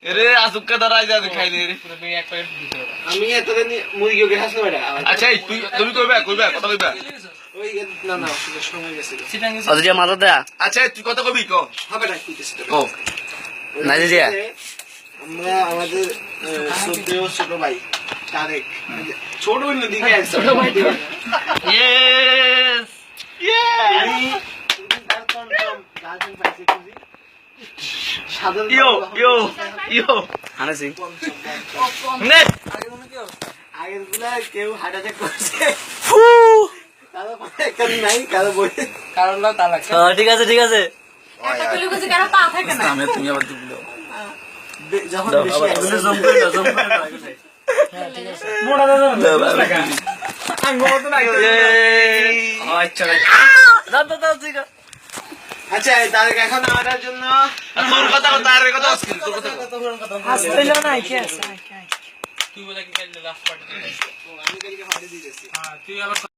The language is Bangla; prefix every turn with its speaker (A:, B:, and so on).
A: এরে আজুকা দাঁড়াই যা খাই রে
B: আমি এতদিন মুরগি ওকে হাসলো বেটা
A: আচ্ছা তুমি কইবা কথা কইবা
B: ওই না না সময় গেছে
C: অদিয়া মাথা দেয়া
A: আচ্ছা তুই কথা কবি ক
B: হবে না কইতেছি
A: ও
C: নাই দিয়া
B: আমরা আমাদের শ্রদ্ধেয় ছোট ভাই তারেক ছোট হইল দিকে ছোট ভাই
A: ইয়েস
B: তার কনফার্ম গার্লফ্রেন্ড পাইছে কি সাধারণ
A: ইয়ো
C: হানা সিং
A: নেট
B: আগের গুলা কেউ হার্ট অ্যাটাক করছে কারো একটা নাই কারো বই কারণ না তালাক
C: ঠিক আছে
D: একটা কইলে কইছে কারো পা থাকে না
A: আমি তুমি আবার দিল
B: যখন বেশি
C: জম করে জম করে
B: মোড়া দাদা আমি মত না
A: আচ্ছা
C: দাদা ঠিক আছে
B: আচ্ছা তারেক এখন আমাদের জন্য
A: তোর কথা তার কথা আজকে তোর কথা
D: হাসতেলো না কি আছে
B: তুই বলে কি কাল লাস্ট পার্টি আমি কালকে পার্টি দিয়েছি
A: তুই আবার